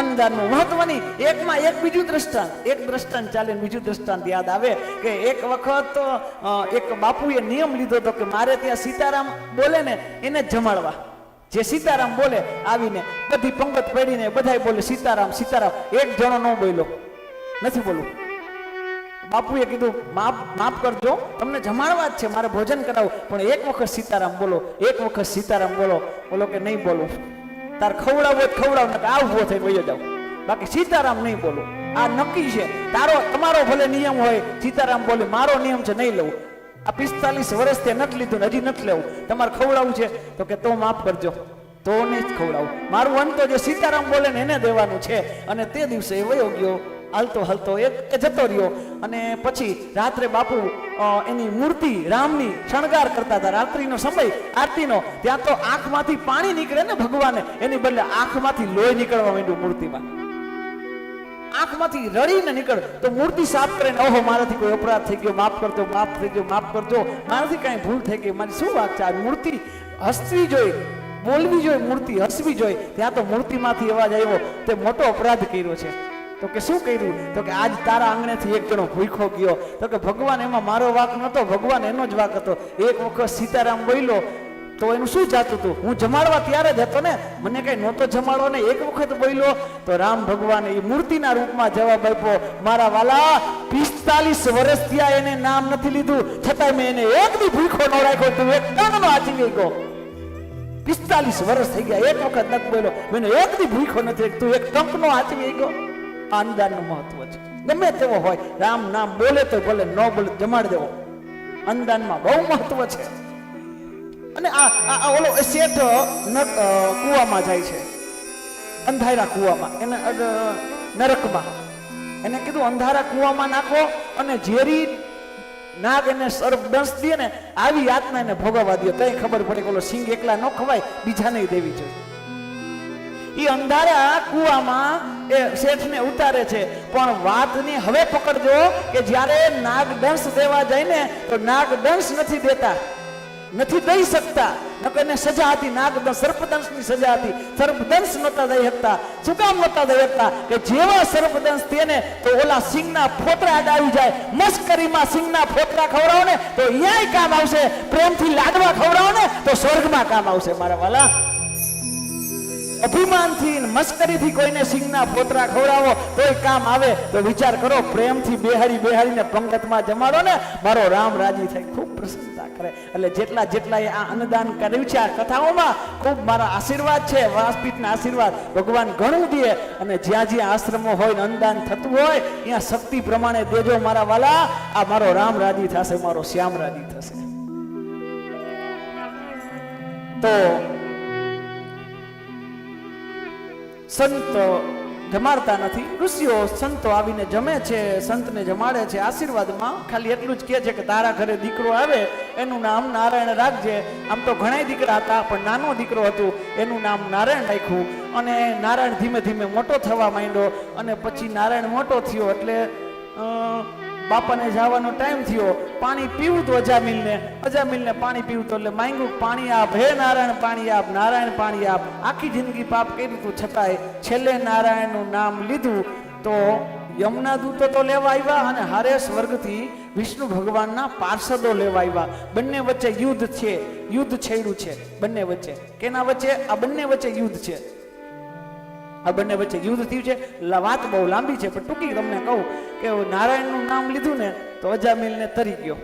અન્નદાનનું મહત્વની એકમાં એક બીજું દ્રષ્ટાંત, એક દ્રષ્ટાંત ચાલે બીજું દ્રષ્ટાંત યાદ આવે કે એક વખત એક બાપુએ નિયમ લીધો હતો કે મારે ત્યાં સીતારામ બોલે ને એને જ જમાડવા. જે સીતારામ બોલે આવીને બધી પંગત પડીને બધાય બોલે સીતારામ સીતારામ, એક જણો ન બોલ્યો, નથી બોલવું. બાપુએ કીધું માફ કરજો, તમને જમાડવા જ છે, મારે ભોજન કરાવું, પણ એક વખત સીતારામ બોલો, એક વખત સીતારામ બોલો. બોલો કે નહીં બોલું, તાર ખવડાવો ખવડાવ, ને આ ઉભો થઈને વયો જાવ, બાકી સીતારામ નહીં બોલો. આ નક્કી છે, તમારો ભલે નિયમ હોય સીતારામ બોલે, મારો નિયમ છે નહીં લઉં. આ 45 વર્ષથી નથી લીધું ને હજી નથી લેવું, તમારે ખવડાવવું છે તો કે તો માફ કરજો, તો નહીં જ ખવડાવું. મારું અંત તો જે સીતારામ બોલે ને એને દેવાનું છે. અને તે દિવસે એ વયો ગયો, હાલતો હાલતો એ જતો રહ્યો. અને પછી રાત્રે બાપુ એની મૂર્તિ રામની શણગાર કરતા હતા. રાત્રિનો સમય આરતીનો, ત્યાં તો આંખમાંથી પાણી નીકળે ને ભગવાને, એની બદલે આંખમાંથી લોહી નીકળવા માંડ્યું મૂર્તિમાં. આંખમાંથી રડીને નીકળ તો મૂર્તિ સાફ કરે, ઓહો મારાથી કોઈ અપરાધ થઈ ગયો, માફ કરજો, માફ થઈ ગયો, માફ કરજો, મારાથી કઈ ભૂલ થઈ ગઈ, મારી શું વાત છે. આ મૂર્તિ હસવી જોઈએ, બોલવી જોઈએ, મૂર્તિ હસવી જોઈએ. ત્યાં તો મૂર્તિમાંથી અવાજ આવ્યો, તે મોટો અપરાધ કર્યો છે. તો કે શું કર્યું? તો કે આજ તારા આંગણેથી એક જણો ભૂખો ગયો. તો કે ભગવાન એમાં મારો વાંક નતો, ભગવાન એનો જ વાંક હતો. એક વખત સીતારામ બોલ્યો તો એનું શું જાતું હતું? હું જમાડવા ત્યારે જ હતો ને, મને કઈ નહોતો જમાડો ને. એક વખત બોલ્યો તો રામ ભગવાન એ મૂર્તિના રૂપમાં જવાબ આપ્યો, મારા વાલા 45 વર્ષ થયા એને નામ નથી લીધું, છતાં મેં એને એક દી ભૂખો ન રાખ્યો, તું એક ટનનો આચી ગયો. 45 વર્ષ થઈ ગયા, એક વખત નથી બોલ્યો, મને એક દી ભૂખો નથી, તું એક ટંકનો આચી ગયો. અન્નદાનનું મહત્વ છે, ગમે તેવો હોય, રામ નામ બોલે તો બોલે, ન બોલે જમાડ દેવો. અન્નદાનમાં બહુ મહત્વ છે. અને આ ઓલો શેઠ કુવામાં જાય છે, અંધારા કુવામાં, એને નરકમાં. એને કીધું અંધારા કુવામાં નાખો અને ઝેરી નાગ એને સર્પ દંશ દે ને આવી યાતના એને ભોગવવા દે, તઈ ખબર પડે કે ઓલો સિંગ એકલા ન ખવાય, બીજાને દેવી જોઈએ. એ અંધારા કુવામાં એ શેઠને ઉતારે છે. પણ વાતની હવે પકડજો કે જ્યારે નાગ દંશ દેવા જાય ને તો નાગ દંશ નથી દેતા, નથી દઈ શકતા. એને સજા હતી, નાગ સર્પદંશની સજા હતી, સર્પદંશ નહોતા દઈ શકતા. શું કામ નહોતા દઈ શકતા? કે જેવા સર્પદંશ થયે ને તો ઓલા સિંગના ફોતરા આવી જાય. મસ્કરીમાં સિંગના ફોતરા ખવડાવો ને તો અહીંયા કામ આવશે, પ્રેમથી લાડવા ખવડાવો ને તો સ્વર્ગમાં કામ આવશે. મારા વાલા, અભિમાનથી મસ્કરીથી કોઈને સિંગના ફોતરા ખવડાવો તોય કામ આવે, તો વિચાર કરો પ્રેમથી બેહાડીને પંગતમાં જમાડો ને, મારો રામ રાજી થાય, ખૂબ પ્રસન્નતા કરે. એટલે જેટલા આ અન્નદાન કર્યું છે આ કથાઓમાં, ખૂબ મારા આશીર્વાદ છે, વ્યાસપીઠના આશીર્વાદ ભગવાન ઘણું દે. અને જ્યાં આશ્રમો હોય ને અન્નદાન થતું હોય ત્યાં શક્તિ પ્રમાણે દેજો મારા વાલા. આ મારો રામ રાજી થશે, મારો શ્યામ રાજી થશે. તો સંત જમાડતા નથી, ઋષિઓ સંતો આવીને જમે છે, સંતને જમાડે છે. આશીર્વાદમાં ખાલી એટલું જ કહે છે કે તારા ઘરે દીકરો આવે એનું નામ નારાયણ રાખજે. આમ તો ઘણા દીકરા હતા, પણ નાનો દીકરો હતો એનું નામ નારાયણ રાખ્યું. અને નારાયણ ધીમે ધીમે મોટો થવા માંડ્યો. અને પછી નારાયણ મોટો થયો એટલે બાપાને જવાનો ટાઈમ થયો. પાણી પીવું તો અજામિલને પાણી પીવું તો, એટલે માંગ્યું પાણી આપ, હે નારાયણ પાણી આપ, નારાયણ પાણી આપ. આખી જિંદગી પાપ કર્યું હતું, છતાંય છેલ્લે નારાયણનું નામ લીધું તો યમુના દૂતો તો લેવા આવ્યા અને હારે સ્વર્ગથી વિષ્ણુ ભગવાનના પાર્ષદો લેવા આવ્યા. બંને વચ્ચે યુદ્ધ છે, યુદ્ધ છેડ્યું છે બંને વચ્ચે. કેના વચ્ચે? આ બંને વચ્ચે યુદ્ધ છે. આ બંને વચ્ચે યુદ્ધ થયું છે. વાત બહુ લાંબી છે, પણ ટૂંકી તમને કહું કે નારાયણનું નામ લીધું ને તો અજામિલને તરી ગયો.